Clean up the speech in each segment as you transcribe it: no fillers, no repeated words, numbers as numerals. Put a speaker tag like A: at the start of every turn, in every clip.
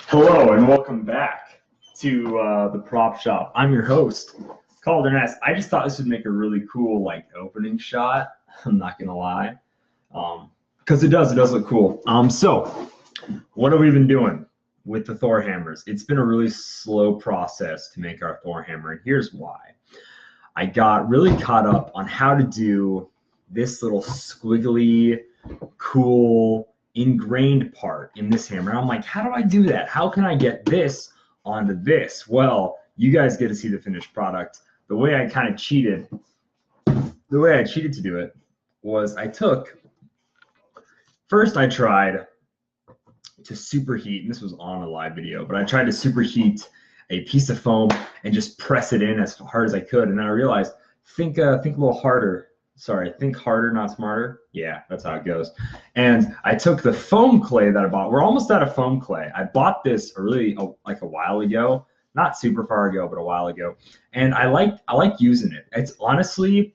A: Hello and welcome back to the prop shop. I'm your host, Calder Ness. I just thought this would make a really cool opening shot. I'm not gonna lie, because it does look cool. So what have we been doing with the Thor hammers? It's been a really slow process to make our Thor hammer, and here's why. I got really caught up on how to do this little squiggly, cool, ingrained part in this hammer. And I'm like, how do I do that? How can I get this onto this? Well, you guys get to see the finished product. The way I kind of cheated, to do it was first I tried to superheat, and this was on a live video, but I tried to superheat a piece of foam and just press it in as hard as I could. And then I realized, think a little harder. Sorry, think harder, not smarter. Yeah, that's how it goes. And I took the foam clay that I bought. We're almost out of foam clay. I bought this a while ago, not super far ago, but a while ago. And I like using it. It's honestly,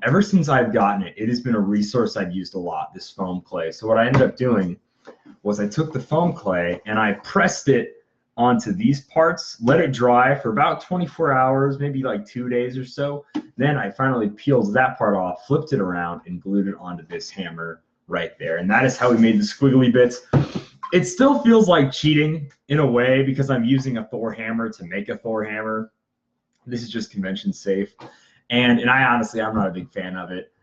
A: ever since I've gotten it, it has been a resource I've used a lot, this foam clay. So what I ended up doing was I took the foam clay and I pressed it onto these parts, let it dry for about 24 hours, maybe like 2 days or so. Then I finally peeled that part off, flipped it around, and glued it onto this hammer right there. And that is how we made the squiggly bits. It still feels like cheating in a way because I'm using a Thor hammer to make a Thor hammer. This is just convention safe. And I honestly, I'm not a big fan of it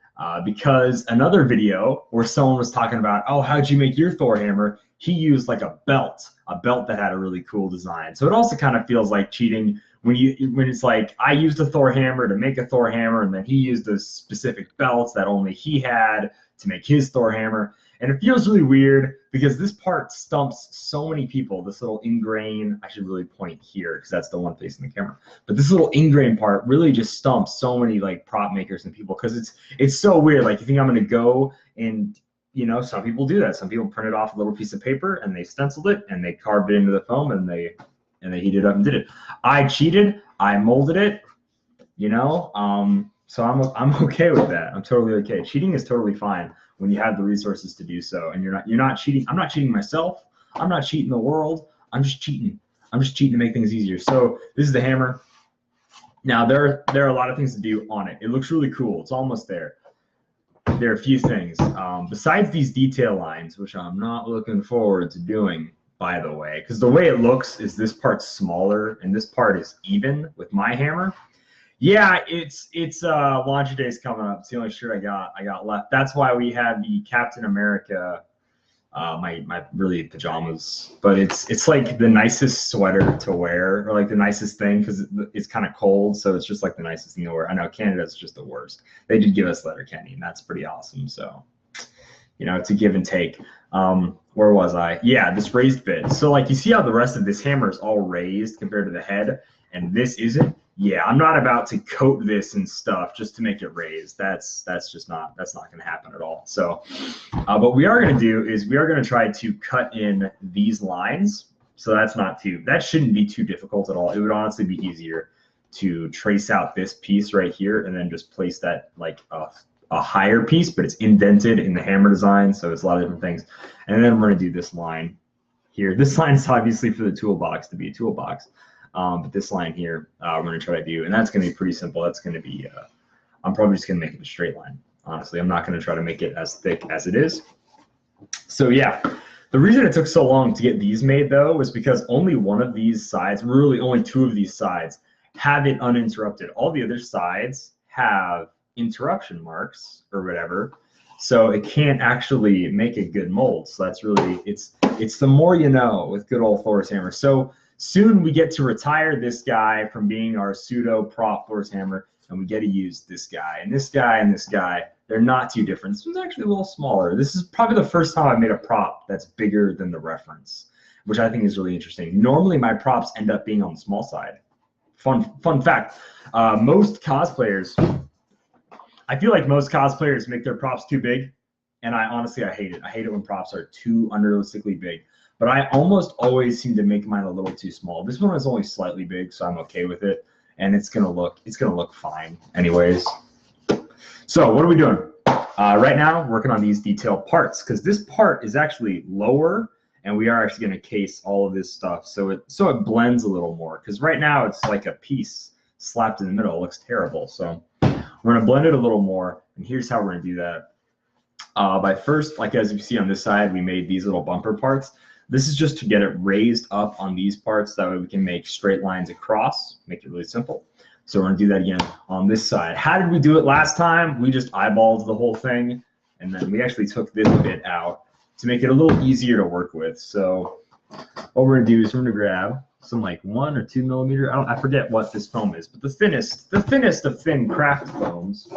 A: because another video where someone was talking about, oh, how'd you make your Thor hammer? He used like a belt that had a really cool design. So it also kind of feels like cheating when it's like I used a Thor hammer to make a Thor hammer, and then he used those specific belts that only he had to make his Thor hammer. And it feels really weird because this part stumps so many people. This little ingrain, I should really point here because that's the one facing the camera. But this little ingrain part really just stumps so many prop makers and people because it's so weird. Like you think I'm gonna go and some people do that. Some people printed off a little piece of paper and they stenciled it and they carved it into the foam and they heated it up and did it. I cheated. I molded it. So I'm okay with that. I'm totally okay. Cheating is totally fine when you have the resources to do so, and you're not cheating. I'm not cheating myself. I'm not cheating the world. I'm just cheating. I'm just cheating to make things easier. So this is the hammer. Now there are a lot of things to do on it. It looks really cool. It's almost there. There are a few things besides these detail lines, which I'm not looking forward to doing, by the way, because the way it looks is this part's smaller and this part is even with my hammer. Yeah, it's launch day's coming up. It's the only shirt I got left. That's why we had the Captain America, my really pajamas, but it's like the nicest sweater to wear, or like the nicest thing because it's kind of cold, so it's just like the nicest thing to wear. I know Canada's just the worst. They did give us Letterkenny, and that's pretty awesome. So it's a give and take. Where was I? Yeah, this raised bit. So you see how the rest of this hammer is all raised compared to the head, and this isn't. Yeah, I'm not about to coat this and stuff just to make it raised. That's not going to happen at all. So, what we are going to do is we are going to try to cut in these lines. So that shouldn't be too difficult at all. It would honestly be easier to trace out this piece right here and then just place that like a higher piece, but it's indented in the hammer design. So it's a lot of different things. And then we're going to do this line here. This line is obviously for the toolbox to be a toolbox. But this line here, we're going to try to do, and that's going to be pretty simple. That's going to be, I'm probably just going to make it a straight line. Honestly, I'm not going to try to make it as thick as it is. So yeah, the reason it took so long to get these made though was because only one of these sides, really only two of these sides, have it uninterrupted. All the other sides have interruption marks or whatever, so it can't actually make a good mold. So that's really, it's the more you know with good old Thor's hammer. So soon we get to retire this guy from being our pseudo prop Thor's hammer, and we get to use this guy. And this guy and this guy, they're not too different. This one's actually a little smaller. This is probably the first time I've made a prop that's bigger than the reference, which I think is really interesting. Normally my props end up being on the small side. Fun fact, most cosplayers, I feel like most cosplayers make their props too big, and I hate it. I hate it when props are too unrealistically big. But I almost always seem to make mine a little too small. This one is only slightly big, so I'm okay with it, and it's gonna look fine anyways. So what are we doing? Right now, working on these detailed parts because this part is actually lower and we are actually going to case all of this stuff so it blends a little more, because right now it's like a piece slapped in the middle. It looks terrible. So we're going to blend it a little more, and here's how we're going to do that. By first, like as you see on this side, we made these little bumper parts. This is just to get it raised up on these parts, that way we can make straight lines across, make it really simple. So we're going to do that again on this side. How did we do it last time? We just eyeballed the whole thing, and then we actually took this bit out to make it a little easier to work with. So what we're going to do is we're going to grab some like 1 or 2 millimeter, I forget what this foam is, but the thinnest of thin craft foams.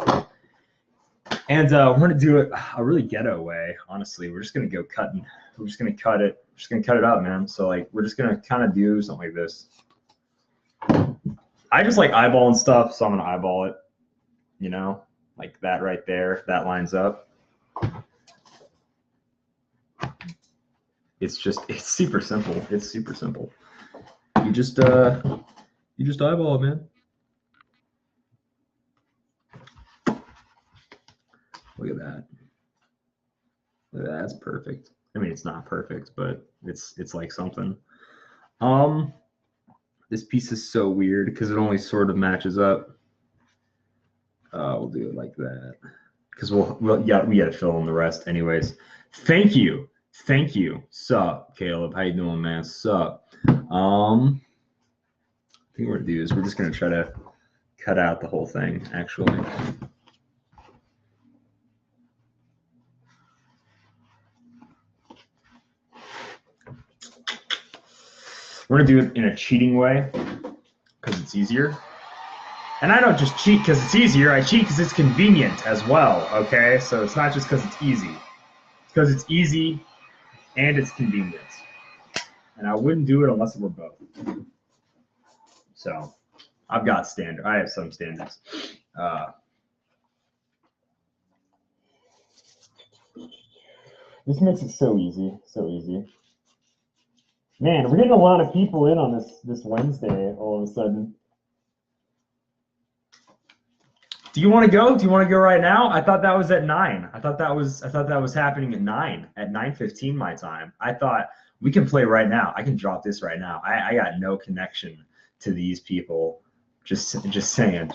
A: And we're going to do it a really ghetto way, honestly. We're just going to go cutting. We're just going to cut it. We're just going to cut it up, man. So like we're just going to kind of do something like this. I just like eyeballing stuff, so I'm going to eyeball it, you know, like that right there. That lines up. It's super simple. It's super simple. You just eyeball it, man. Look at that. Look at that. That's perfect. I mean, it's not perfect, but it's like something. This piece is so weird because it only sort of matches up. We'll do it like that because we gotta fill in the rest anyways. Thank you. Sup, Caleb? How you doing, man? Sup? I think what we're gonna do is we're just gonna try to cut out the whole thing, actually. We're gonna do it in a cheating way because it's easier. And I don't just cheat because it's easier. I cheat because it's convenient as well, okay? So it's not just because it's easy. It's because it's easy and it's convenient. And I wouldn't do it unless it were both. So I have some standards. This makes it so easy, so easy. Man, we're getting a lot of people in on this Wednesday all of a sudden. Do you want to go? Do you want to go right now? I thought that was at 9. I thought that was happening at 9:15 my time. I thought we can play right now. I can drop this right now. I got no connection to these people. Just saying.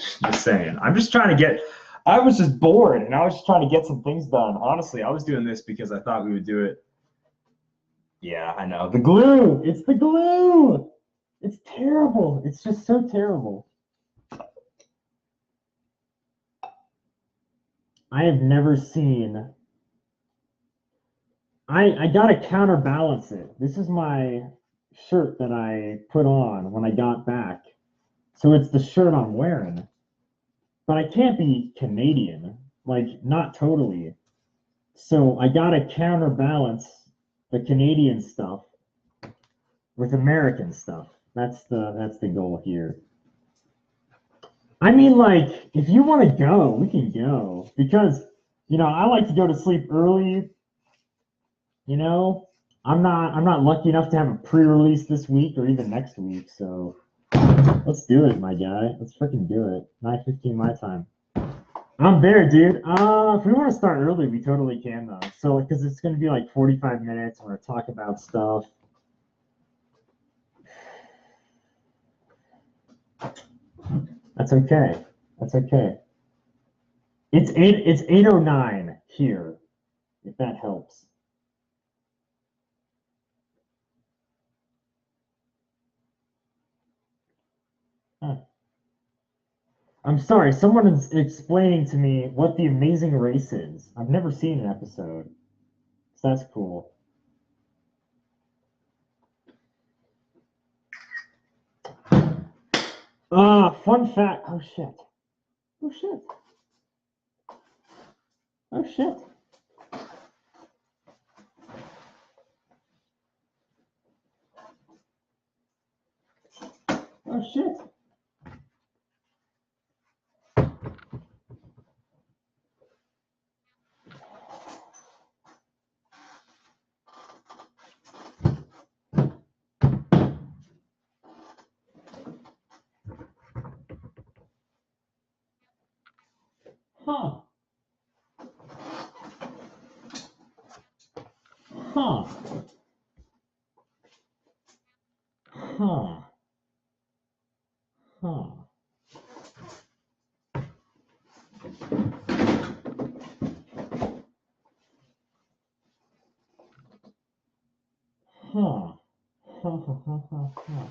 A: I'm just trying to get. I was just bored and I was just trying to get some things done. Honestly, I was doing this because I thought we would do it. Yeah, I know. The glue. It's the glue. It's terrible. It's just so terrible. I have never seen. I gotta counterbalance it. This is my shirt that I put on when I got back. So it's the shirt I'm wearing. But I can't be Canadian. Like, not totally. So I gotta counterbalance the Canadian stuff with American stuff. That's the goal here. I mean, like, if you want to go, we can go. Because, you know, I like to go to sleep early. You know, I'm not lucky enough to have a pre-release this week or even next week. So let's do it, my guy. Let's freaking do it. 9:15 my time. I'm there, dude. If we want to start early, we totally can, though. So, because it's going to be like 45 minutes. We're going to talk about stuff. That's okay. That's okay. It's 8:09 here, if that helps. Huh. I'm sorry, someone is explaining to me what The Amazing Race is. I've never seen an episode. So that's cool. Fun fact. Oh shit. Oh shit. Oh shit. Oh shit. Huh. Huh. Huh. Huh. Huh. Huh, huh, huh, huh, huh.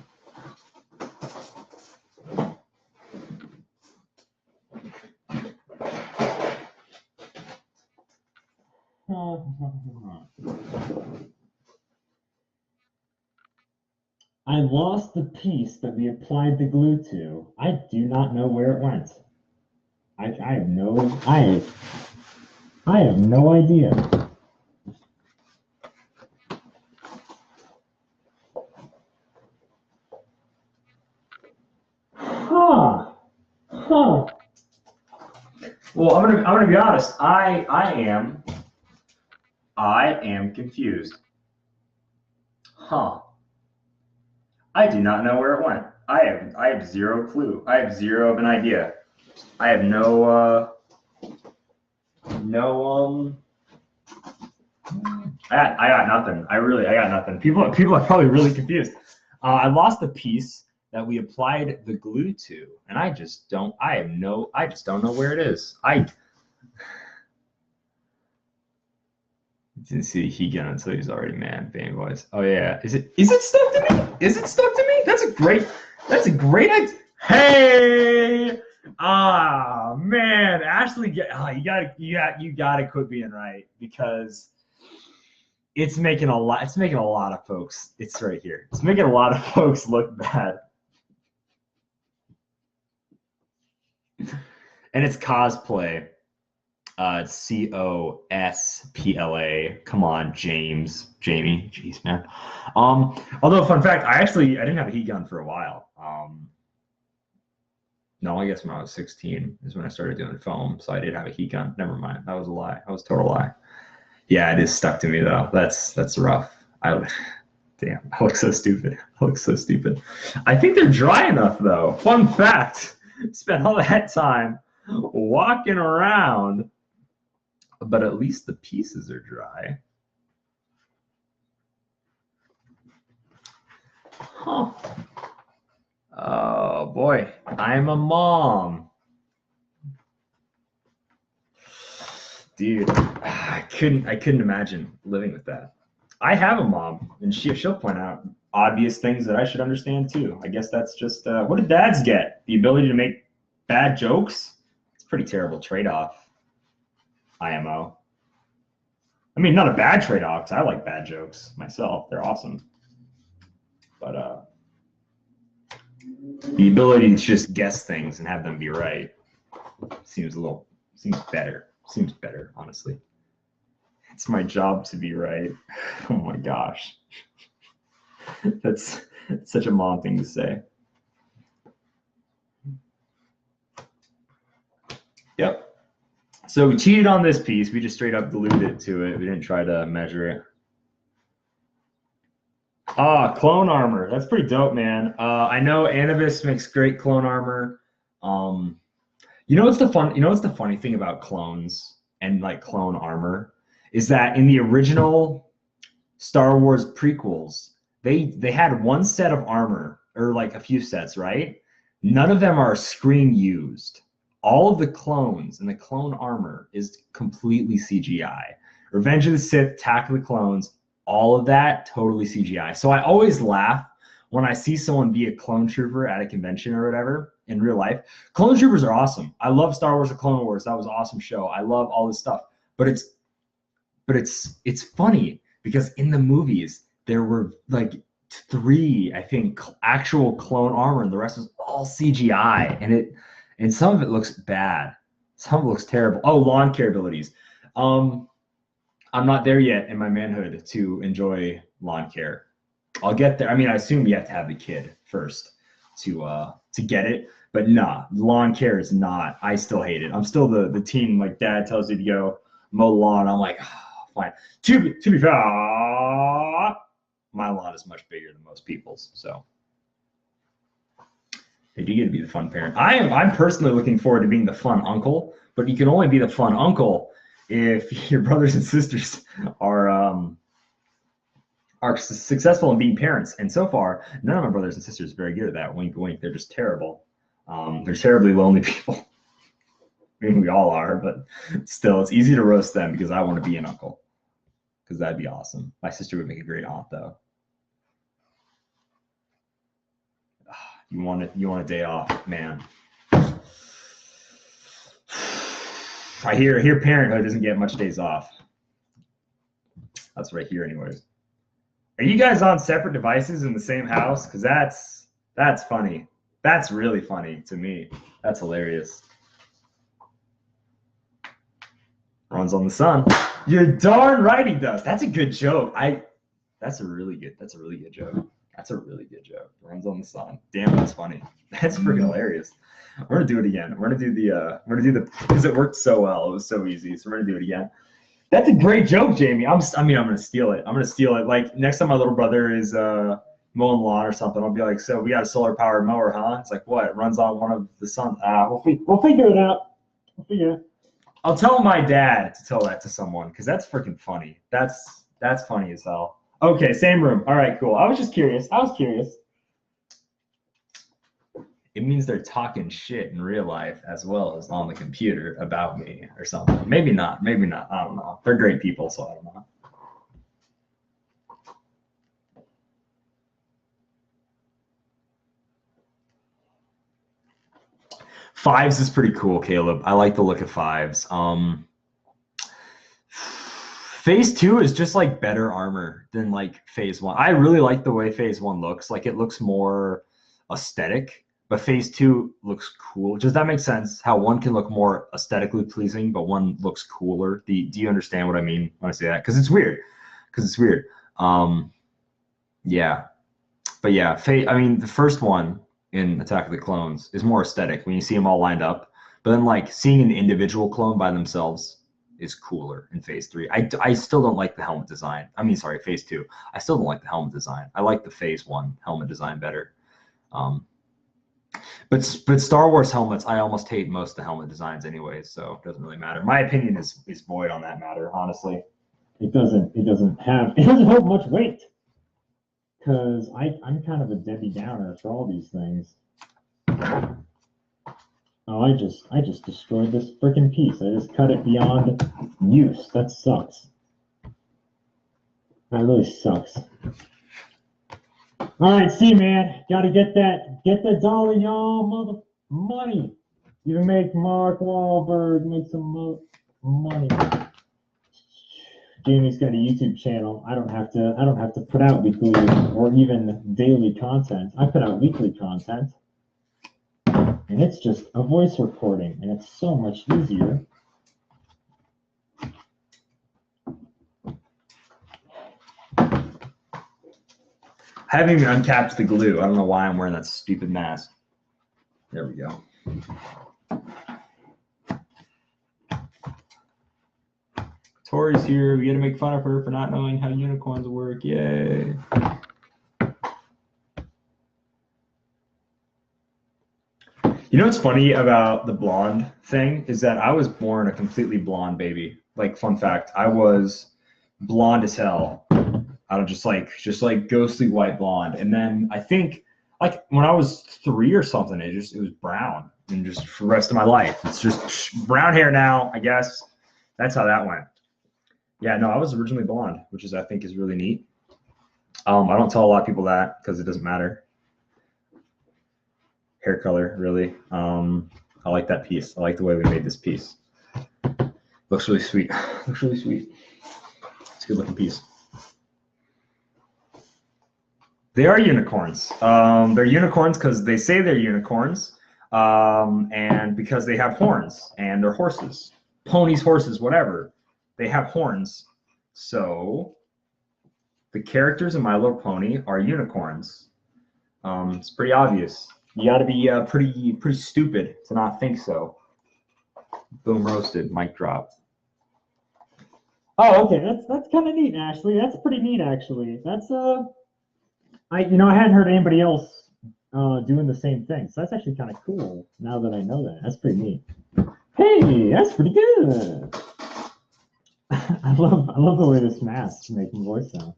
A: I lost the piece that we applied the glue to. I do not know where it went. I have no I have no idea. Huh. Huh. Well, I'm gonna be honest. I am confused. Huh. I do not know where it went. I have zero clue. I have zero of an idea. I have no I got nothing. I got nothing. People are probably really confused. I lost the piece that we applied the glue to, and I just don't know where it is. I didn't see heat gun until he's already mad. Bane voice. Oh yeah. Is it stuck to me? Is it stuck to me? That's a great idea. Hey! Ah man, Ashley, you gotta quit being right, because it's making a lot of folks. It's right here. It's making a lot of folks look bad. And it's cosplay. It's COSPLA. Come on, Jamie. Jeez, man. Although, fun fact, I didn't have a heat gun for a while. No, I guess when I was 16 is when I started doing film. So I did have a heat gun. Never mind. That was a lie. That was a total lie. Yeah, it is stuck to me though. That's rough. Damn, I look so stupid. I think they're dry enough though. Fun fact: spent all that time walking around, but at least the pieces are dry. Huh. Oh boy, I'm a mom. Dude, I couldn't imagine living with that. I have a mom, and she'll point out obvious things that I should understand too. I guess that's just what do dads get? The ability to make bad jokes? It's a pretty terrible trade-off. IMO. I mean, not a bad trade-off, because I like bad jokes myself. They're awesome. But the ability to just guess things and have them be right seems better. Seems better, honestly. It's my job to be right. Oh my gosh. That's such a mom thing to say. Yep. So we cheated on this piece. We just straight up glued it to it. We didn't try to measure it. Ah, clone armor. That's pretty dope, man. I know Anubis makes great clone armor. You know what's the funny thing about clones and like clone armor is that in the original Star Wars prequels, they had one set of armor, or like a few sets, right? None of them are screen used. All of the clones and the clone armor is completely CGI. Revenge of the Sith, Attack of the Clones, all of that totally CGI. So I always laugh when I see someone be a clone trooper at a convention or whatever in real life. Clone troopers are awesome. I love Star Wars: The Clone Wars. That was an awesome show. I love all this stuff. But it's funny because in the movies there were like 3, I think, actual clone armor, and the rest was all CGI. And some of it looks bad. Some of it looks terrible. Oh, lawn care abilities. I'm not there yet in my manhood to enjoy lawn care. I'll get there. I mean, I assume you have to have the kid first to get it. But nah, lawn care is not. I still hate it. I'm still the teen, like dad tells you to go mow the lawn. I'm like, oh, fine. To be fair, my lawn is much bigger than most people's, so they do get to be the fun parent. I'm personally looking forward to being the fun uncle, but you can only be the fun uncle if your brothers and sisters are are successful in being parents. And so far, none of my brothers and sisters are very good at that. Wink, wink. They're just terrible. They're terribly lonely people. I mean, we all are, but still, it's easy to roast them because I want to be an uncle. Because that'd be awesome. My sister would make a great aunt, though. You want a day off, man. I hear parenthood doesn't get much days off. That's what I hear anyways. Are you guys on separate devices in the same house? Because that's funny. That's really funny to me. That's hilarious. Runs on the sun. You're darn right he does. That's a good joke. That's a really good joke. That's a really good joke. Runs on the sun. Damn, that's funny. That's freaking hilarious. We're gonna do it again. We're gonna do the because it worked so well. It was so easy. So we're gonna do it again. That's a great joke, Jamie. I'm gonna steal it. I'm gonna steal it. Like next time my little brother is mowing lawn or something, I'll be like, so we got a solar powered mower, huh? It's like, what? It runs on one of the sun. We'll figure it out. We'll figure it out. I'll tell my dad to tell that to someone because that's freaking funny. That's funny as hell. Okay, same room. All right, cool. I was curious. It means they're talking shit in real life as well as on the computer about me or something. Maybe not. I don't know. They're great people, so I don't know. Fives is pretty cool, Caleb. I like the look of fives. Phase 2 is just like better armor than like phase 1. I really like the way phase 1 looks. Like it looks more aesthetic, but phase 2 looks cool. Does that make sense? How one can look more aesthetically pleasing, but one looks cooler. Do you understand what I mean when I say that? Because it's weird. Yeah. But yeah, I mean, the first one in Attack of the Clones is more aesthetic when you see them all lined up. But then like seeing an individual clone by themselves is cooler in phase 3. I still don't like the helmet design. I mean, sorry, phase 2. I still don't like the helmet design. I like the phase 1 helmet design better. But Star Wars helmets, I almost hate most of the helmet designs anyways, so it doesn't really matter. My opinion is void on that matter, honestly. It doesn't hold much weight. Because I'm kind of a Debbie Downer for all these things. Oh, I just destroyed this freaking piece. I just cut it beyond use. That sucks. That really sucks. All right, see, man, gotta get that dollar, y'all, mother money. You make Mark Wahlberg make some money. Jamie's got a YouTube channel. I don't have to put out weekly or even daily content. I put out weekly content. And it's just a voice recording, and it's so much easier. I haven't even uncapped the glue. I don't know why I'm wearing that stupid mask. There we go. Tori's here. We got to make fun of her for not knowing how unicorns work. Yay. You know what's funny about the blonde thing is that I was born a completely blonde baby. Like, fun fact, I was blonde as hell. I don't just like ghostly white blonde. And then I think like when I was 3 or something, it was brown, and just for the rest of my life, it's just brown hair now, I guess. That's how that went. Yeah, no, I was originally blonde, which I think is really neat. I don't tell a lot of people that because it doesn't matter. Hair color, really. I like that piece. I like the way we made this piece. Looks really sweet. Looks really sweet. It's a good looking piece. They are unicorns. They're unicorns because they say they're unicorns, and because they have horns, and they're horses. Ponies, horses, whatever. They have horns. So the characters in My Little Pony are unicorns. It's pretty obvious. You got to be pretty stupid to not think so. Boom, roasted. Mic drop. Oh, okay. That's kind of neat, Ashley. That's pretty neat, actually. That's I hadn't heard anybody else doing the same thing. So that's actually kind of cool. Now that I know that, that's pretty neat. Hey, that's pretty good. I love the way this mask makes my voice sound.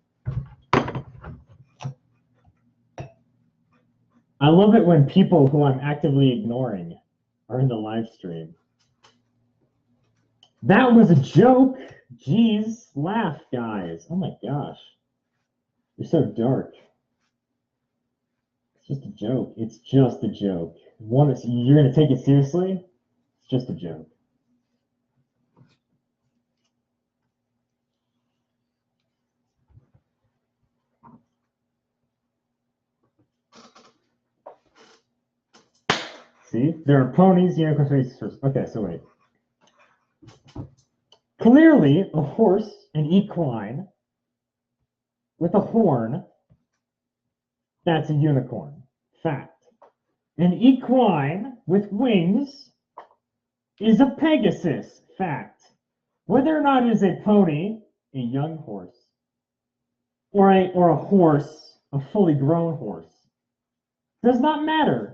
B: I love it when people who I'm actively ignoring are in the live stream. That was a joke. Jeez, laugh, guys. Oh my gosh. You're so dark. It's just a joke. It's just a joke. You're going to take it seriously? It's just a joke. See? There are ponies, unicorns, racers. Okay, so wait. Clearly, a horse, an equine, with a horn, that's a unicorn. Fact. An equine with wings is a Pegasus. Fact. Whether or not it is a pony, a young horse, or a horse, a fully grown horse, does not matter.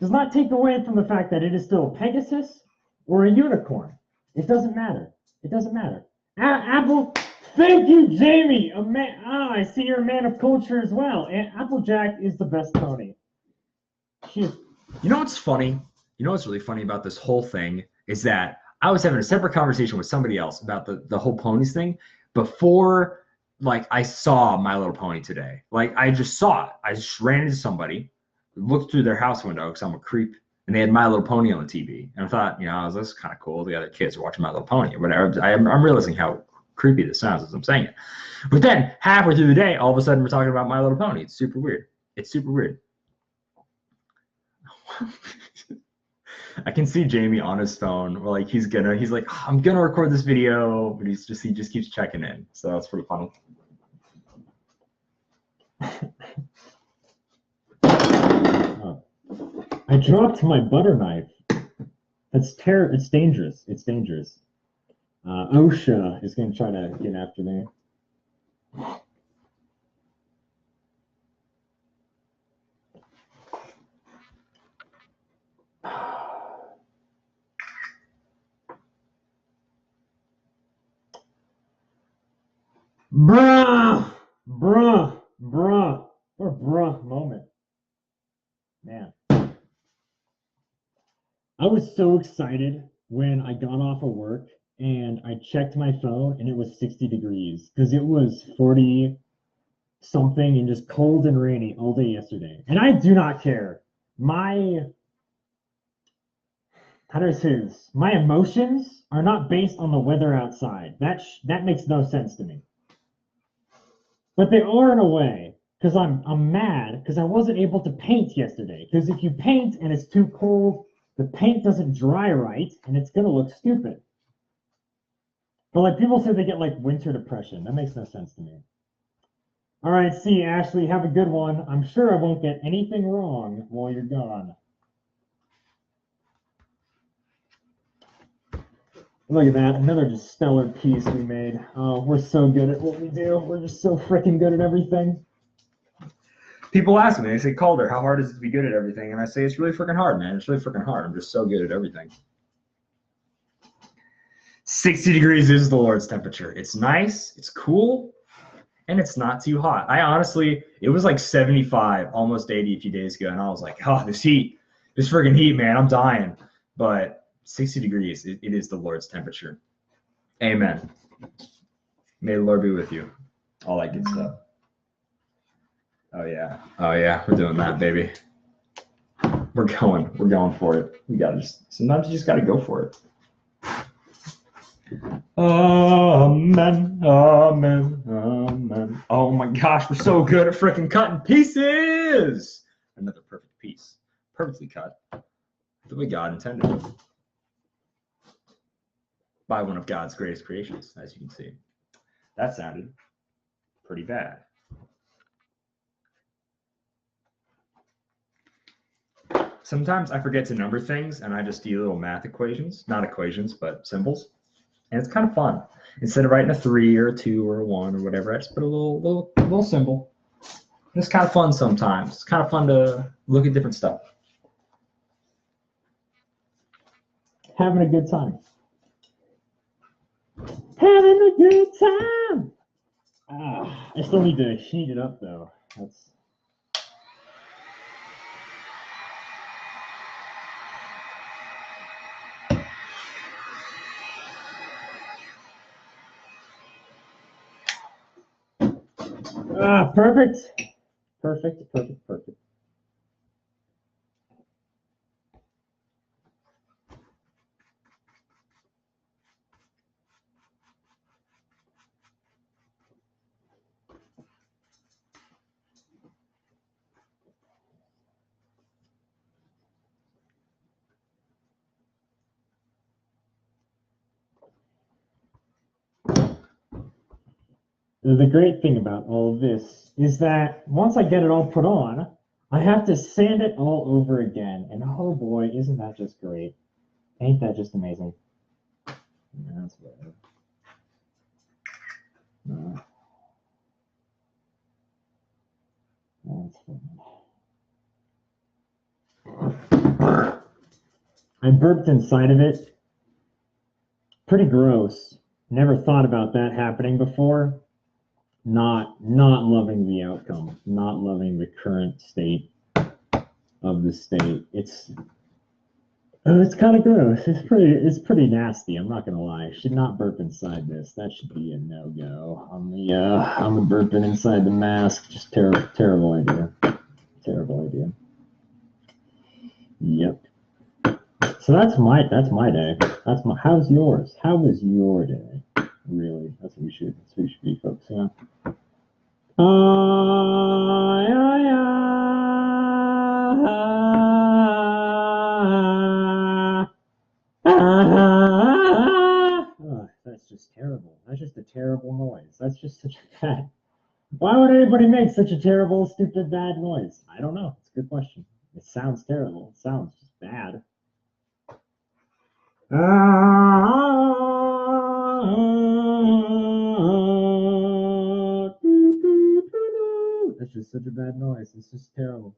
B: Does not take away from the fact that it is still a Pegasus or a unicorn. It doesn't matter. It doesn't matter. Apple, thank you, Jamie. I see you're a man of culture as well. And Applejack is the best pony.
A: You know what's funny? You know what's really funny about this whole thing is that I was having a separate conversation with somebody else about the whole ponies thing before, like, I saw My Little Pony today. Like, I just saw it. I just ran into somebody, looked through their house window because I'm a creep, and they had My Little Pony on the TV. And I thought, this is kind of cool. The other kids are watching My Little Pony or whatever. I'm realizing how creepy this sounds as I'm saying it. But then halfway through the day, all of a sudden we're talking about My Little Pony. It's super weird. It's super weird. I can see Jamie on his phone. Like he's like, I'm gonna record this video, but he just keeps checking in. So that's pretty funny.
B: I dropped my butter knife. It's dangerous. It's dangerous. OSHA is gonna try to get after me. Bruh, or bruh moment. Man. I was so excited when I got off of work and I checked my phone and it was 60 degrees because it was 40 something and just cold and rainy all day yesterday. And I do not care. How do I say this? My emotions are not based on the weather outside. That makes no sense to me. But they are in a way, because I'm mad because I wasn't able to paint yesterday. Because if you paint and it's too cold, the paint doesn't dry right, and it's gonna look stupid. But like people say they get like winter depression. That makes no sense to me. All right, see, Ashley, have a good one. I'm sure I won't get anything wrong while you're gone. Look at that, another just stellar piece we made. Oh, we're so good at what we do. We're just so freaking good at everything.
A: People ask me, they say, Calder, how hard is it to be good at everything? And I say, it's really freaking hard, man. It's really freaking hard. I'm just so good at everything. 60 degrees is the Lord's temperature. It's nice, it's cool, and it's not too hot. It was like 75, almost 80 a few days ago, and I was like, oh, this freaking heat, man, I'm dying. But 60 degrees, it is the Lord's temperature. Amen. May the Lord be with you. All that good stuff. Oh yeah, we're doing that, baby. We're going for it. Sometimes you just gotta go for it. Amen, amen, amen. Oh my gosh, we're so good at freaking cutting pieces. Another perfect piece, perfectly cut, the way God intended it. By one of God's greatest creations, as you can see. That sounded pretty bad. Sometimes I forget to number things and I just do little math equations, not equations, but symbols. And it's kind of fun. Instead of writing a 3 or a 2 or a 1 or whatever, I just put a little symbol. It's kind of fun sometimes. It's kind of fun to look at different stuff.
B: Having a good time. Having a good time. I still need to heat it up though. Perfect. Perfect, perfect, perfect. The great thing about all of this is that once I get it all put on, I have to sand it all over again. And oh boy, isn't that just great? Ain't that just amazing? That's whatever. That's fine. I burped inside of it. Pretty gross. Never thought about that happening before. Not loving the outcome. Not loving the current state of the state. It's kind of gross. It's pretty nasty. I'm not gonna lie. Should not burp inside this. That should be a no-go on the burping inside the mask. Just terrible idea. Terrible idea. Yep. So that's my day. How's yours? How was your day? Really, that's what we should be focusing on. That's just terrible. That's just a terrible noise. That's just such a bad. Why would anybody make such a terrible, stupid, bad noise? I don't know. It's a good question. It sounds terrible. It sounds just bad. That's just such a bad noise. It's just terrible.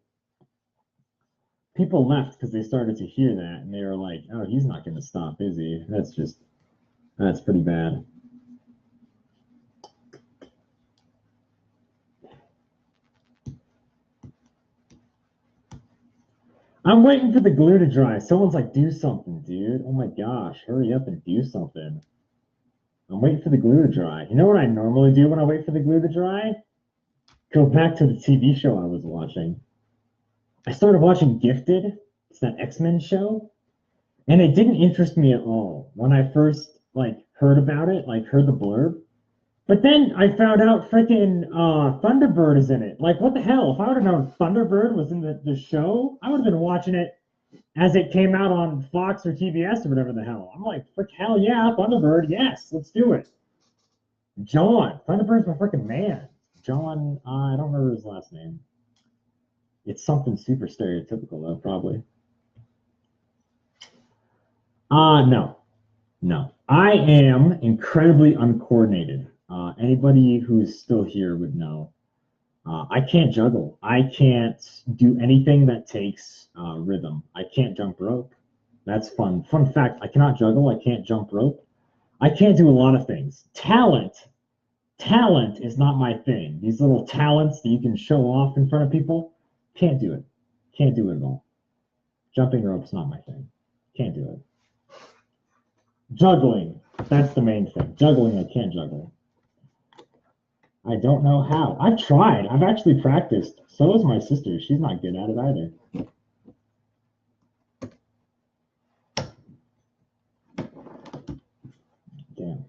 B: People left because they started to hear that and they were like, oh, he's not going to stop, is he? That's pretty bad. I'm waiting for the glue to dry. Someone's like, do something, dude. Oh my gosh, hurry up and do something. I'm waiting for the glue to dry. You know what I normally do when I wait for the glue to dry? Go back to the TV show I was watching. I started watching Gifted. It's that X-Men show. And it didn't interest me at all when I first heard about it, heard the blurb. But then I found out freaking Thunderbird is in it. Like, what the hell? If I would have known Thunderbird was in the show, I would have been watching it as it came out on Fox or TBS or whatever the hell. I'm like, frick, hell yeah, Thunderbird, yes, let's do it. John. Thunderbird's my freaking man. John, I don't remember his last name. It's something super stereotypical, though, probably. No. I am incredibly uncoordinated. Anybody who's still here would know. I can't juggle. I can't do anything that takes rhythm. I can't jump rope. That's fun. Fun fact, I cannot juggle. I can't jump rope. I can't do a lot of things. Talent is not my thing. These little talents that you can show off in front of people, can't do it. Can't do it at all. Jumping rope's not my thing. Can't do it. Juggling, that's the main thing. Juggling, I can't juggle. I don't know how. I've tried. I've actually practiced. So is my sister. She's not good at it either. Damn.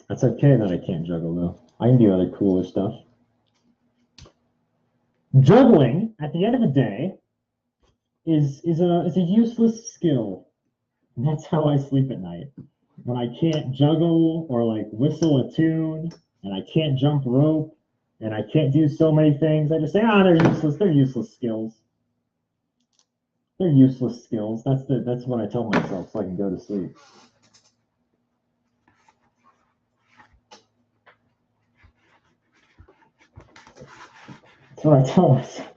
B: That's okay that I can't juggle, though. I can do other cooler stuff. Juggling, at the end of the day, is a useless skill. And that's how I sleep at night. When I can't juggle or whistle a tune, and I can't jump rope, and I can't do so many things, I just say, they're useless. They're useless skills. They're useless skills. That's what I tell myself so I can go to sleep. That's what I tell myself.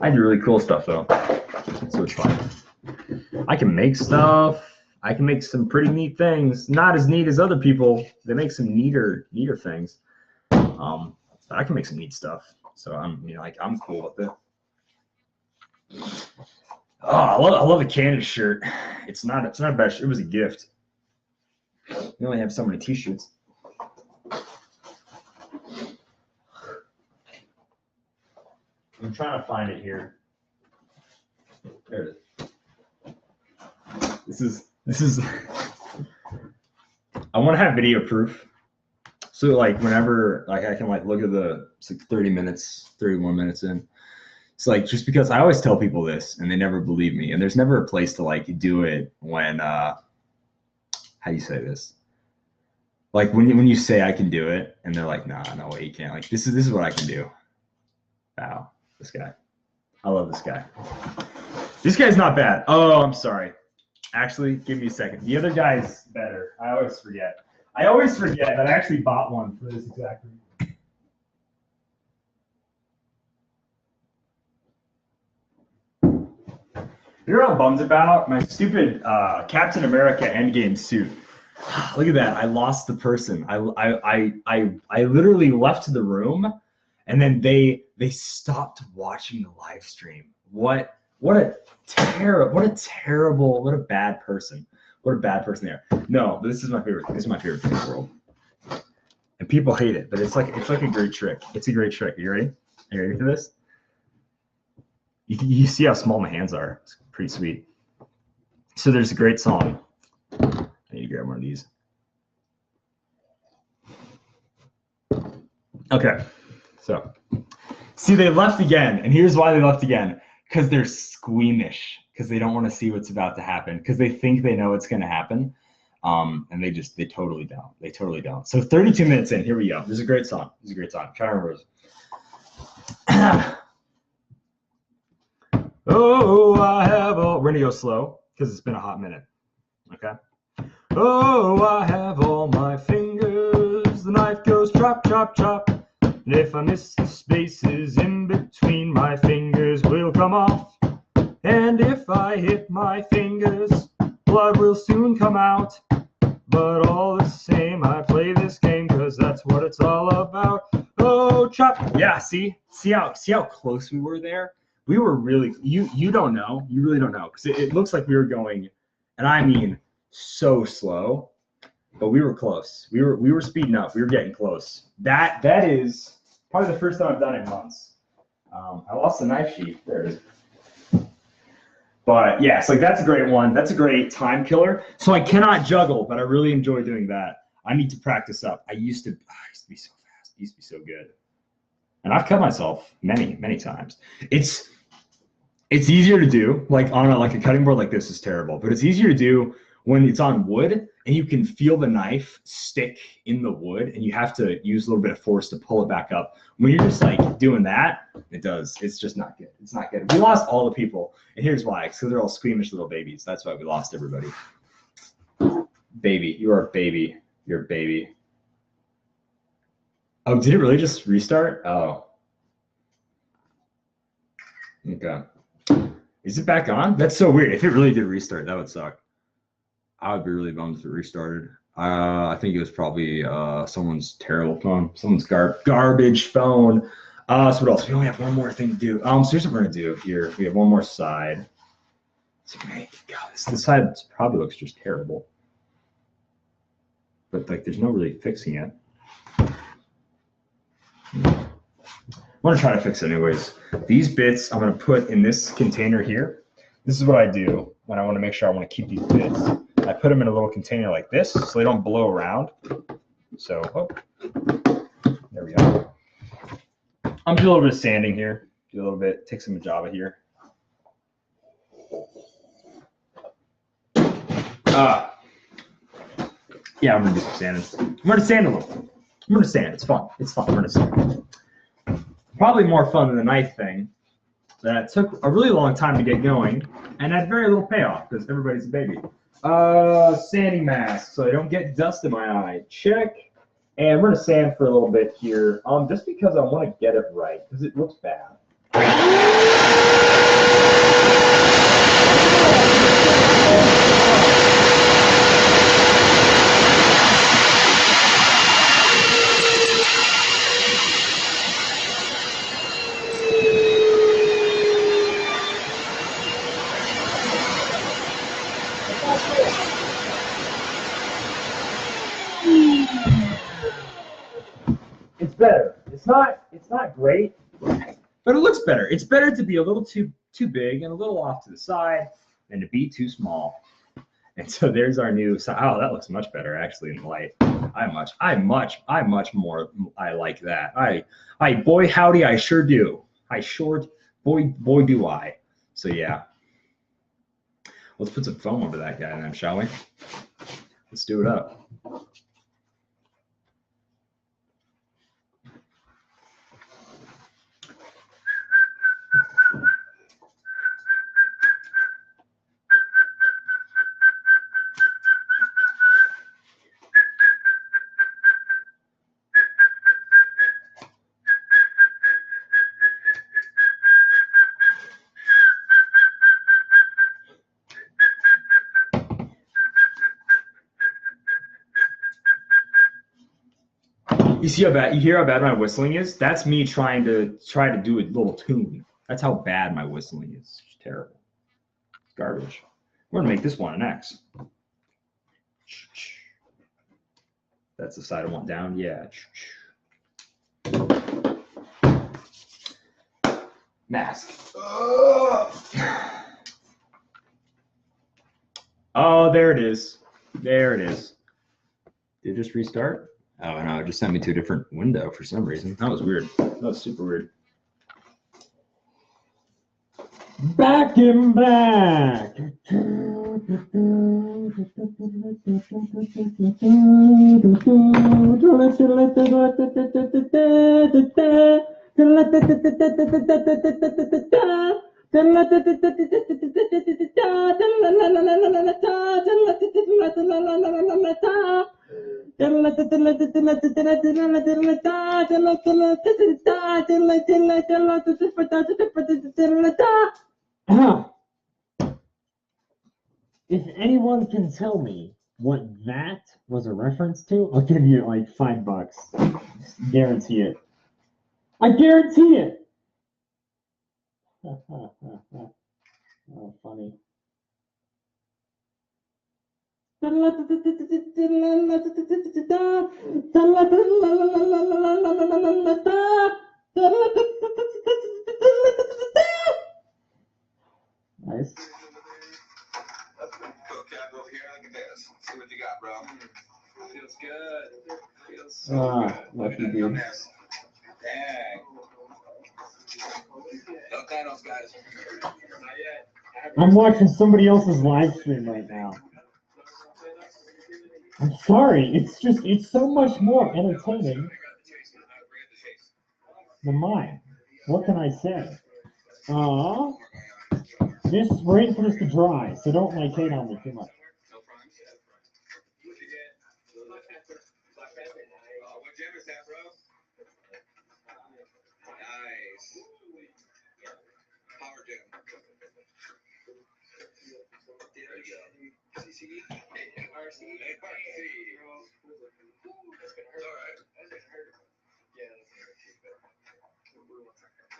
A: I do really cool stuff though, so it's fun. I can make stuff. I can make some pretty neat things. Not as neat as other people. They make some neater things. But I can make some neat stuff. So I'm cool with it. Oh, I love a Canada shirt. It's not a bad shirt. It was a gift. We only have so many t-shirts. I'm trying to find it here. There it is. This is I want to have video proof. So like whenever like I can like look at it's like 30 minutes, 31 minutes in. It's like just because I always tell people this and they never believe me. And there's never a place to like do it when how do you say this? Like when you say I can do it and they're like, nah, no way you can't. Like this is what I can do. Wow, this guy. I love this guy. This guy's not bad. Oh, I'm sorry. Actually, give me a second. The other guy's better. I always forget that I actually bought one for this exact reason. You know what I'm bummed about? My stupid Captain America Endgame suit. Look at that. I lost the person. I literally left the room and then they stopped watching the live stream. What a bad person. What a bad person they are. No, this is my favorite. This is my favorite thing in the world. And people hate it, but it's like a great trick. It's a great trick. Are you ready? Are you ready for this? You see how small my hands are. It's pretty sweet. So there's a great song. I need to grab one of these. Okay. So see, they left again, and here's why they left again. Because they're squeamish, because they don't want to see what's about to happen, because they think they know what's going to happen, and they totally don't. They totally don't. So 32 minutes in, here we go. This is a great song. I'm trying to remember it. Oh, I have all. We're gonna go slow because it's been a hot minute. Okay. Oh, I have all my fingers. The knife goes chop, chop, chop. And if I miss the spaces in between, my fingers will come off. And if I hit my fingers, blood will soon come out. But all the same, I play this game because that's what it's all about. Oh, chop. Yeah, see how close we were there? We were really, you don't know. You really don't know. Because it looks like we were going, and I mean so slow, but we were close. We were speeding up. We were getting close. That is probably the first time I've done it in months. I lost the knife sheath. There it is. But yeah, so like that's a great one. That's a great time killer. So I cannot juggle, but I really enjoy doing that. I need to practice up. I used to be so fast. I used to be so good. And I've cut myself many, many times. It's easier to do like on a cutting board like this is terrible, but it's easier to do when it's on wood and you can feel the knife stick in the wood and you have to use a little bit of force to pull it back up. When you're just like doing that, it's just not good. It's not good. We lost all the people, and here's why. It's because they're all squeamish little babies. That's why we lost everybody. Baby, you are a baby. You're a baby. Oh, did it really just restart? Oh. Okay. Is it back on? That's so weird. If it really did restart, that would suck. I would be really bummed if it restarted. I think it was probably someone's terrible phone, someone's garbage phone. So what else? We only have one more thing to do. So here's what we're gonna do here. We have one more side. So God, this side probably looks just terrible. But like, there's no really fixing it. I'm gonna try to fix it anyways. These bits I'm gonna put in this container here. This is what I do when I want to make sure I want to keep these bits. I put them in a little container like this so they don't blow around. So, there we go. I'm doing a little bit of sanding here. Do a little bit, take some Java here. Yeah, I'm gonna do some sanding. I'm gonna sand a little. I'm gonna sand. It's fun. It's fun. I'm gonna sand. Probably more fun than the knife thing. That took a really long time to get going and had very little payoff because everybody's a baby. Sanding mask so I don't get dust in my eye. Check. And we're gonna sand for a little bit here, just because I want to get it right because it looks bad. It's better. It's not great, but But it looks better. It's better to be a little too big and a little off to the side than to be too small. And so there's our new. Oh, that looks much better actually in the light. I much more. I like that. Boy howdy, I sure do. Boy do I. So yeah. Let's put some foam over that guy then, shall we? Let's do it up. You hear how bad my whistling is? That's me trying to do a little tune. That's how bad my whistling is. It's terrible. It's garbage. We're gonna make this one an X. That's the side I want down. Yeah. Mask. Oh, there it is. There it is. Did it just restart? Oh no, it just sent me to a different window for some reason. That was weird. That was super weird.
B: Back in black. If anyone can tell me what that was a reference to, I'll give you like $5. Guarantee it. I guarantee it. Oh, funny. Nice.
C: Okay, over here, look at this. See what you got, bro. Feels good. Feels so good.
B: Lucky dude.
C: Dang. No Thanos, guys. Not yet.
B: I'm watching somebody else's live stream right now. I'm sorry. It's so much more entertaining than mine. What can I say? Just waiting for this to dry, so don't like hate on me too much.
C: What gym is that, bro? Nice. Power gym. There you go. CCD? RC. It's all right.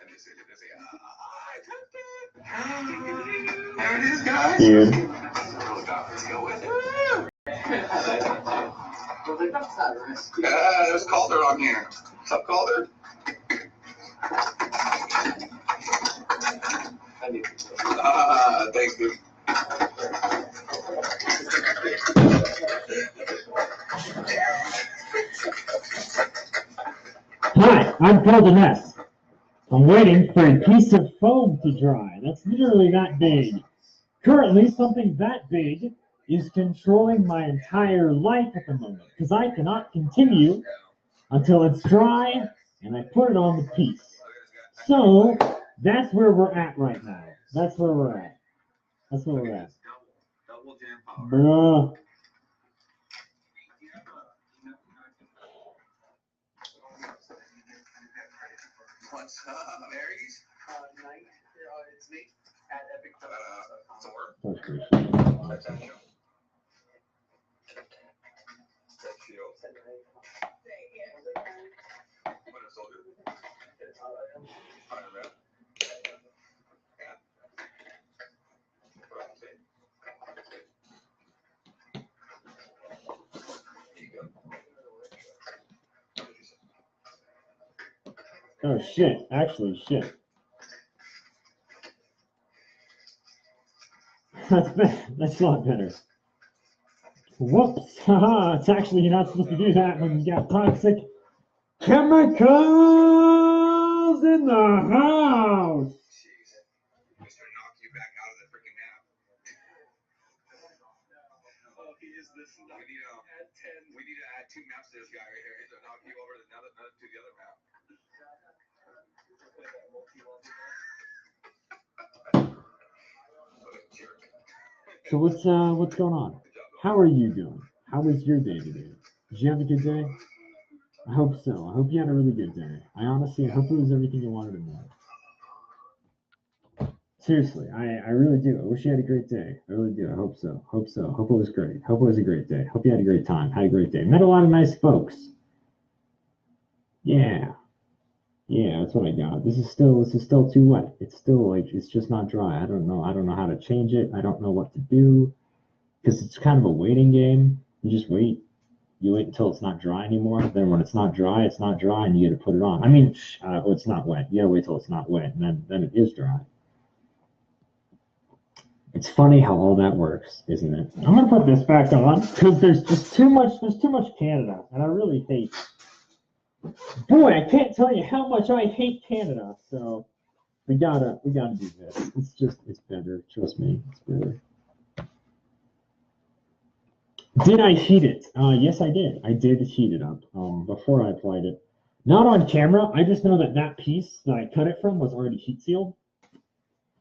C: Let me see. There it is, guys.
B: Dude.
C: Let's go with it. There's Calder on here. What's up, Calder? Thanks, dude.
B: Hi, I'm Calder Ness. I'm waiting for a piece of foam to dry. That's literally that big. Currently, something that big is controlling my entire life at the moment because I cannot continue until it's dry and I put it on the piece. So that's where we're at right now. That's where we're at. That's where we're at.
C: Double jam power.
B: Bruh.
C: What's up, Aries? It's me at Epic. Thor. That's that show. That shield. What is soldier? Iron Man. Yeah. What I'm saying. Here you go.
B: Oh shit, actually shit. That's better. That's a lot better. Whoops. Haha. It's actually, you're not supposed to do that when you got toxic chemicals in the house.
C: Jeez. Just gonna knock you back out of the freaking nap. Oh, he is this. We need to add 2 maps to this guy right here. He's gonna knock you over to the other map.
B: So what's going on? How are you doing? How was your day today? Did you have a good day? I hope so. I hope you had a really good day. I honestly hope it was everything you wanted to know. Seriously, I really do. I wish you had a great day. I really do. I hope so. Hope so. Hope it was great. Hope it was a great day. Hope you had a great time. Had a great day. Met a lot of nice folks. Yeah. Yeah, that's what I got. This is still too wet. It's still like it's just not dry. I don't know how to change it. I don't know what to do. Because it's kind of a waiting game. You just wait. You wait until it's not dry anymore. Then when it's not dry, and you get to put it on. I mean, it's not wet. You gotta wait till it's not wet, and then it is dry. It's funny how all that works, isn't it? I'm gonna put this back on because there's too much Canada, and I really hate. Boy, I can't tell you how much I hate Canada. So we gotta do this. It's better. Trust me, it's better. Did I heat it? Yes, I did. I did heat it up before I applied it. Not on camera. I just know that piece that I cut it from was already heat sealed.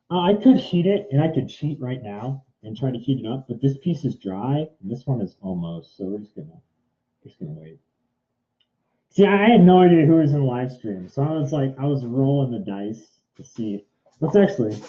B: I could heat it, and I could cheat right now and try to heat it up, but this piece is dry, and this one is almost. So we're just gonna wait. See, I had no idea who was in the live stream, so I was rolling the dice to see. Let's actually.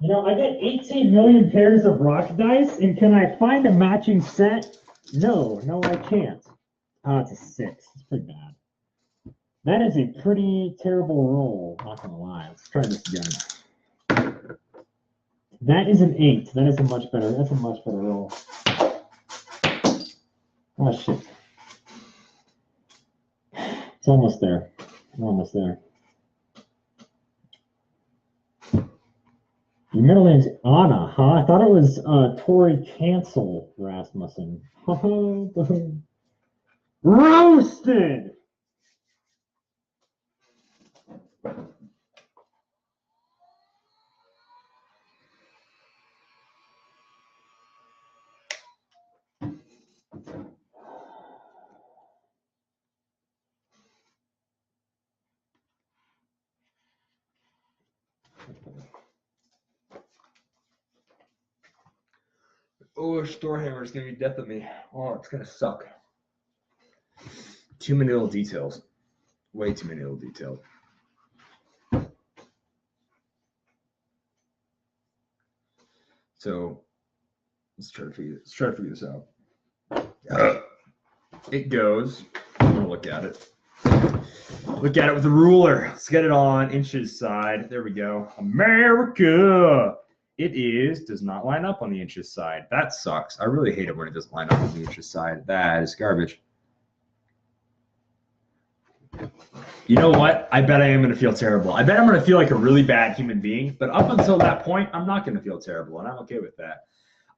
B: You know, I get 18 million pairs of rock dice, and can I find a matching set? No, I can't. Oh, it's a 6. It's pretty bad. That is a pretty terrible roll, not gonna lie. Let's try this again. That is an 8. That's a much better roll. Oh shit. It's almost there. We're almost there. Your middle name's Anna, huh? I thought it was Tori Cancel Rasmussen. Roasted!
A: Oh, Storehammer is gonna be death of me. Oh, it's gonna suck. Too many little details. Way too many little details. So let's try to figure this out. It goes. I'm gonna look at it. Look at it with a ruler. Let's get it on inches side. There we go. America. It does not line up on the inches side. That sucks. I really hate it when it doesn't line up on the inches side. That is garbage. You know what? I bet I am going to feel terrible. I bet I'm going to feel like a really bad human being. But up until that point, I'm not going to feel terrible, and I'm okay with that.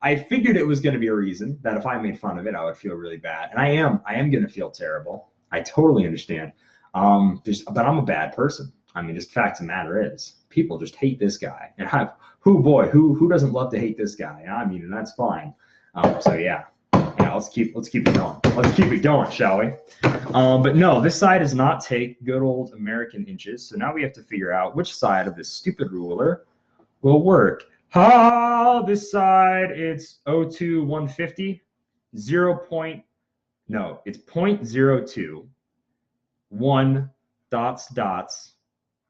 A: I figured it was going to be a reason that if I made fun of it, I would feel really bad. And I am going to feel terrible. I totally understand. But I'm a bad person. I mean, just fact of the matter is, people just hate this guy. And who doesn't love to hate this guy? I mean, and that's fine. So yeah, let's keep it going. Let's keep it going, shall we? But no, this side does not take good old American inches. So now we have to figure out which side of this stupid ruler will work. This side, it's 0.2 150, it's 0.02, 1 ...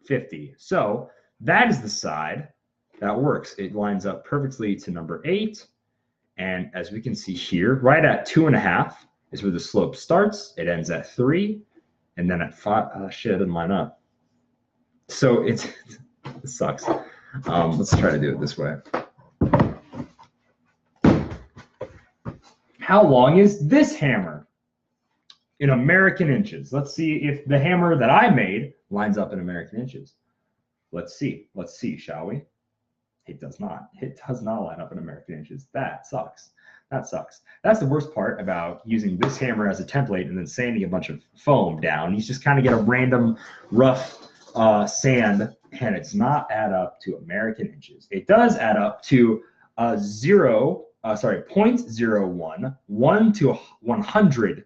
A: 50. So that is the side that works. It lines up perfectly to number 8. And as we can see here, right at 2.5 is where the slope starts. It ends at 3. And then at 5, shit, it doesn't line up. So it sucks. Let's try to do it this way. how long is this hammer in American inches? Let's see if the hammer that I made lines up in American inches. Let's see, shall we? It does not. It does not line up in American inches. That sucks. That sucks. That's the worst part about using this hammer as a template and then sanding a bunch of foam down. You just kind of get a random rough sand, and it's not add up to American inches. It does add up to 0.01, 1 to 100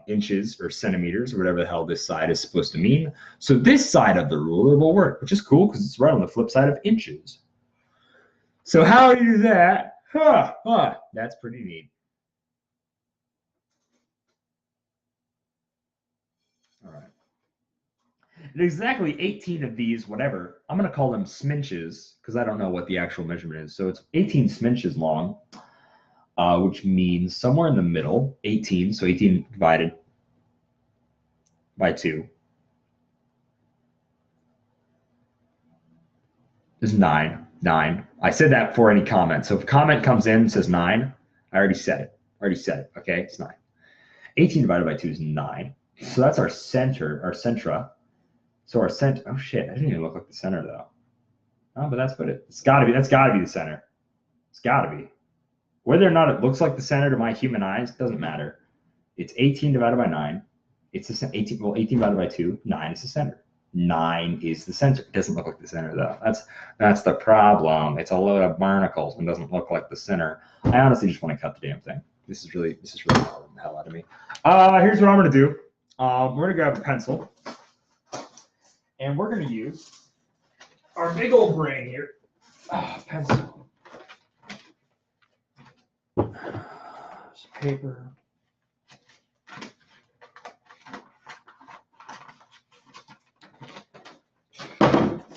A: inches or centimeters or whatever the hell this side is supposed to mean. So this side of the ruler will work, which is cool because it's right on the flip side of inches. So how do you do that? That's pretty neat. All right. And exactly 18 of these, whatever, I'm going to call them sminches because I don't know what the actual measurement is. So it's 18 sminches long, which means somewhere in the middle, 18. So 18 divided by 2 is 9. 9. I said that before any comment. So if a comment comes in and says 9, I already said it. Okay, it's 9. 18 divided by 2 is 9. So that's our center, our centra. So our center, oh shit, that didn't even look like the center though. Oh, but that's what it's gotta be. That's gotta be the center. It's gotta be. Whether or not it looks like the center to my human eyes doesn't matter. It's 18 divided by 9. It's 18 divided by 2, 9 is the center. 9 is the center. It doesn't look like the center though. That's the problem. It's a load of barnacles and doesn't look like the center. I honestly just want to cut the damn thing. This is really bothering the hell out of me. Here's what I'm gonna do. We're gonna grab a pencil and we're gonna use our big old brain here. Pencil. Some paper.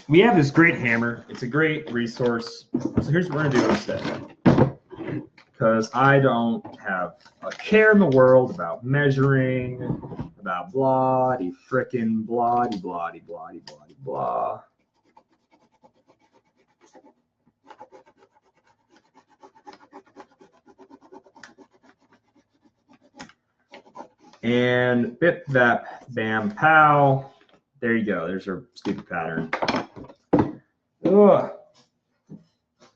A: We have this great hammer. It's a great resource. So here's what we're gonna do instead. Because I don't have a care in the world about measuring, about bloody frickin' bloody. And bip, bap, bam, pow. There you go. There's our stupid pattern. Ugh.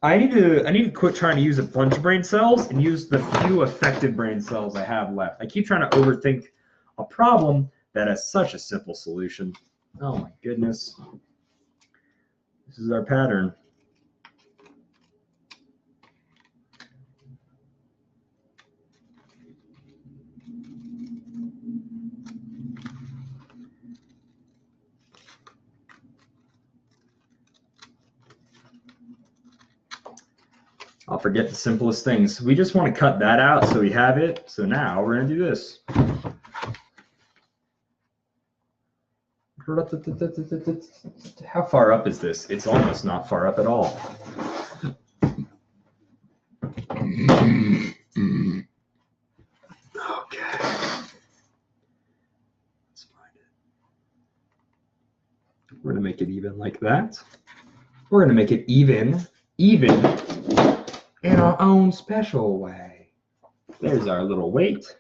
A: I need to quit trying to use a bunch of brain cells and use the few effective brain cells I have left. I keep trying to overthink a problem that has such a simple solution. Oh my goodness. This is our pattern. I'll forget the simplest things. We just want to cut that out so we have it. So now we're going to do this. How far up is this? It's almost not far up at all. Okay. Let's find it. We're going to make it even like that. We're going to make it even in our own special way. There's our little weight.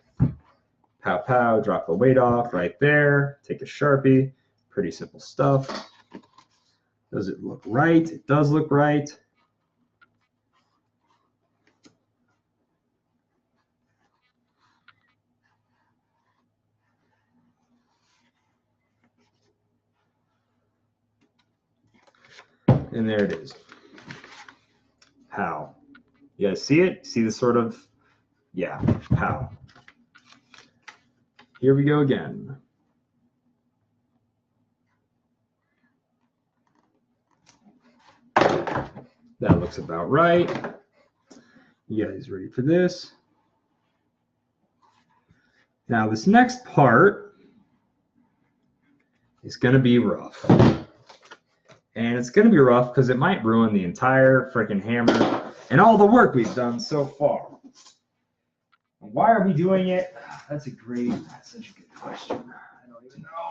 A: Pow, pow, drop the weight off right there. Take a Sharpie. Pretty simple stuff. Does it look right? It does look right. And there it is. Pow. You guys see it? See the sort of, yeah, pow. Here we go again. That looks about right. You guys ready for this? Now this next part is going to be rough. And it's going to be rough because it might ruin the entire freaking hammer and all the work we've done so far. Why are we doing it? That's such a good question.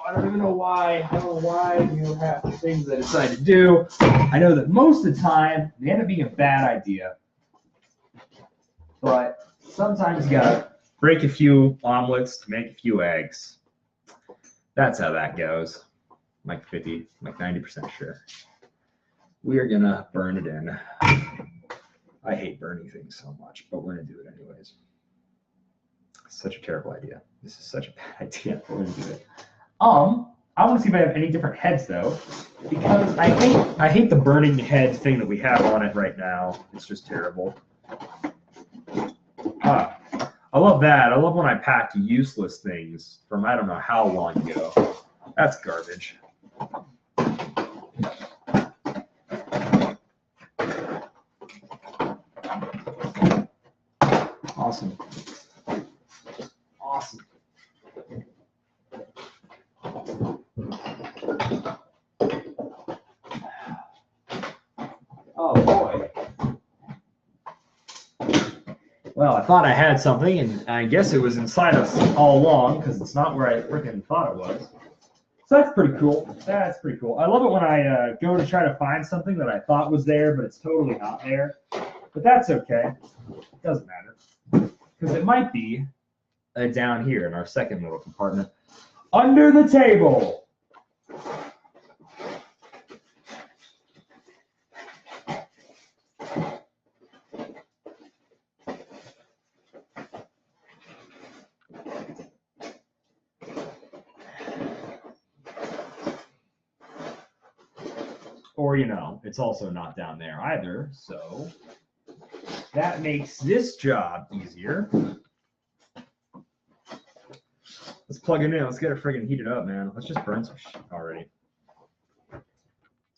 A: I don't even know why. I don't know why you have the things I decide to do. I know that most of the time they end up being a bad idea. But Sometimes you gotta break a few omelets to make a few eggs. That's how that goes. Like 90% sure. We are gonna burn it in. I hate burning things so much, but we're gonna do it anyways. Such a terrible idea. This is such a bad idea. We're gonna do it. I want to see if I have any different heads though, because I hate the burning head thing that we have on it right now. It's just terrible. I love that. I love when I pack useless things from I don't know how long ago. That's garbage. Awesome. Awesome. Oh boy. Well, I thought I had something, and I guess it was inside us all along because it's not where I freaking thought it was. So that's pretty cool. That's pretty cool. I love it when I go to try to find something that I thought was there, but it's totally not there. But that's okay. It doesn't matter. Because it might be down here in our second little compartment. Under the table. Or, you know, it's also not down there either, so that makes this job easier. Let's plug it in. Let's get it friggin' heated up, man. Let's just burn some shit already. Let's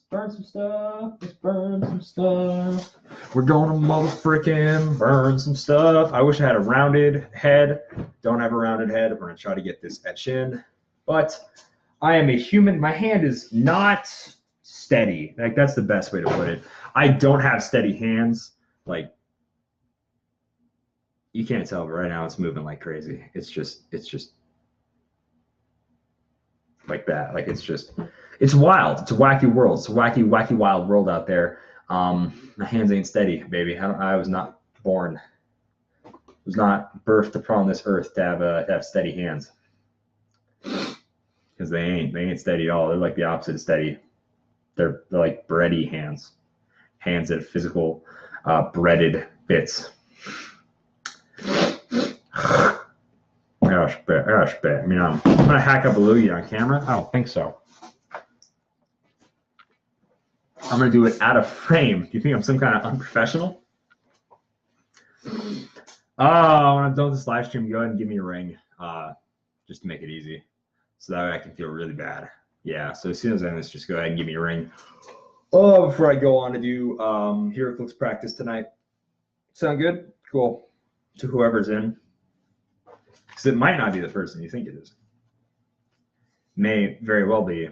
A: burn some stuff. Let's burn some stuff. We're gonna motherfrickin' burn some stuff. I wish I had a rounded head. Don't have a rounded head. We're gonna try to get this etched in. But I am a human. My hand is not steady. Like, that's the best way to put it. I don't have steady hands. Like, you can't tell, but right now it's moving like crazy. It's just like that. Like, it's wild. It's a wacky world. It's a wacky, wild world out there. My hands ain't steady, baby. I was not born. Was not birthed upon this earth to have steady hands. Because they ain't steady at all. They're like the opposite of steady. They're like bready hands. Hands that are physical, breaded bits. Gosh, I mean, I'm gonna hack up a loogie on camera. I don't think so. I'm gonna do it out of frame. Do you think I'm some kind of unprofessional? When I'm done with this live stream, go ahead and give me a ring, just to make it easy, so that way I can feel really bad. Yeah. So as soon as I end this, just go ahead and give me a ring. Oh, before I go on to do HeroClix practice tonight. Sound good? Cool. To whoever's in. Because it might not be the person you think it is. May very well be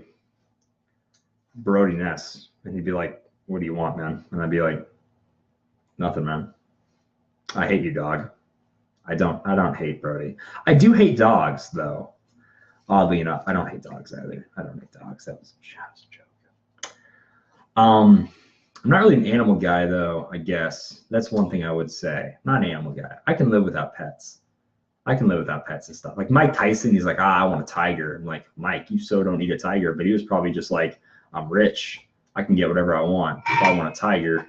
A: Brody Ness. And he'd be like, what do you want, man? And I'd be like, nothing, man. I hate you, dog. I don't hate Brody. I do hate dogs, though. Oddly enough, I don't hate dogs either. I don't hate dogs. That was a joke. I'm not really an animal guy, though, I guess. That's one thing I would say. I'm not an animal guy. I can live without pets. I can live without pets and stuff. Like Mike Tyson, he's like, I want a tiger. I'm like, Mike, you so don't need a tiger. But he was probably just like, I'm rich. I can get whatever I want. If I want a tiger.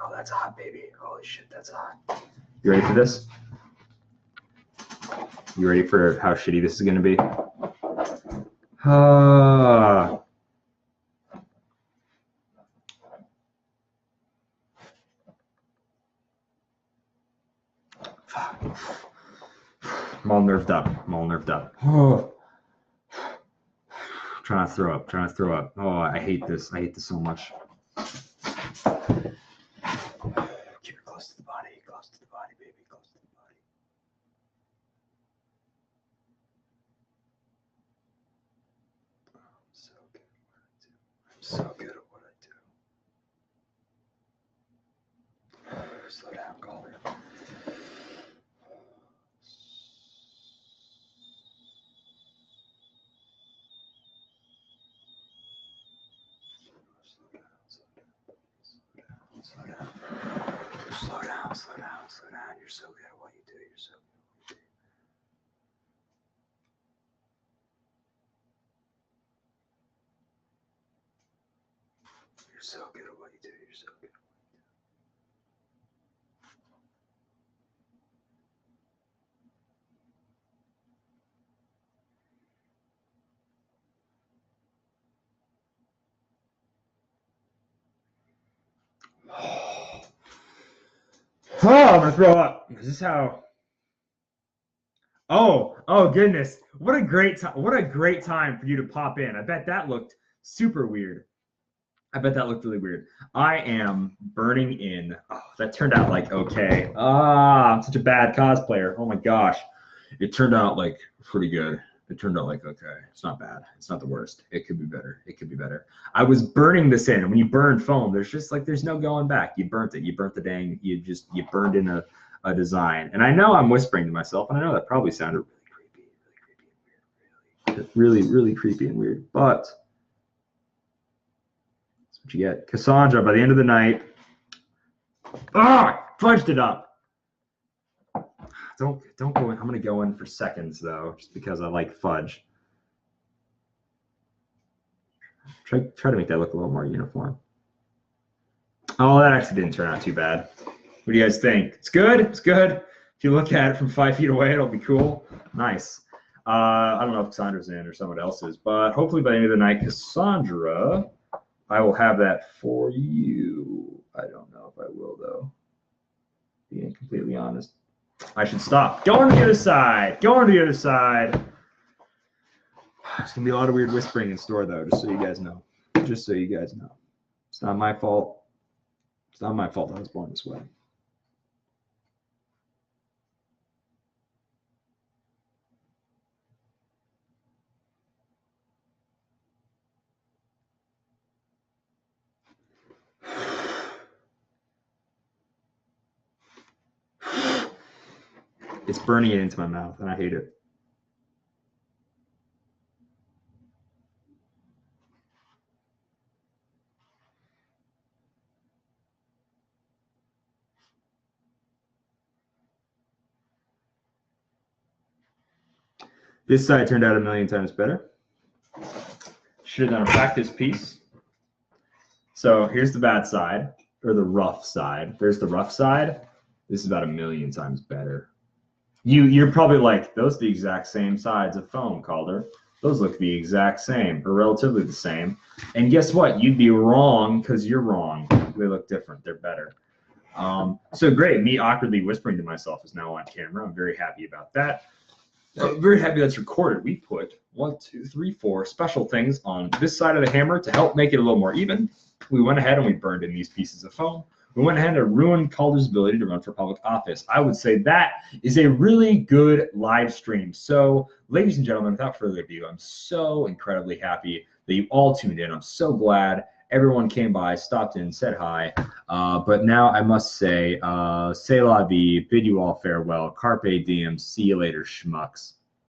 A: Oh, that's hot, baby. Holy shit, that's hot. You ready for this? You ready for how shitty this is going to be? I'm all nerved up. Trying to throw up. Oh, I hate this. So much. Keep it close to the body, baby, close to the body. I'm so good at what I do. Slow down, Calder. Slow down. slow down, slow down. You're so good at what you do. You're so good. You're so good at what you do. You're so good. Oh, I'm gonna throw up. Is this how? Oh goodness! What a great time! What a great time for you to pop in. I bet that looked super weird. I bet that looked really weird. I am burning in. Oh, that turned out like okay. I'm such a bad cosplayer. Oh my gosh, it turned out like pretty good. It turned out like okay. It's not bad. It's not the worst. It could be better. It could be better. I was burning this in. When you burn foam, there's just like there's no going back. You burnt it. You burnt the dang. You burned in a design. And I know I'm whispering to myself, and I know that probably sounded really creepy and weird. But that's what you get. Cassandra, by the end of the night. Fudged it up. Don't go in. I'm gonna go in for seconds though, just because I like fudge. Try to make that look a little more uniform. Oh, that actually didn't turn out too bad. What do you guys think? It's good. It's good. If you look at it from 5 feet away, it'll be cool. Nice. I don't know if Cassandra's in or someone else is, but hopefully by the end of the night, Cassandra, I will have that for you. I don't know if I will though. Being completely honest. I should stop. Going to the other side. Going to the other side. There's going to be a lot of weird whispering in store, though, just so you guys know. Just so you guys know. It's not my fault. It's not my fault I was born this way. It's burning it into my mouth, and I hate it. This side turned out a million times better. Should have done a practice piece. So here's the bad side, or the rough side. There's the rough side. This is about a million times better. You're probably like, those are the exact same sides of foam, Calder. Those look the exact same, or relatively the same. And guess what? You'd be wrong because you're wrong. They look different. They're better. So great. Me awkwardly whispering to myself is now on camera. I'm very happy about that. I'm very happy that's recorded. We put 1, 2, 3, 4 special things on this side of the hammer to help make it a little more even. We went ahead and we burned in these pieces of foam. We went ahead and ruined Calder's ability to run for public office. I would say that is a really good live stream. So, ladies and gentlemen, without further ado, I'm so incredibly happy that you all tuned in. I'm so glad everyone came by, stopped in, said hi. But now I must say, c'est la vie, bid you all farewell, carpe diem, see you later, schmucks.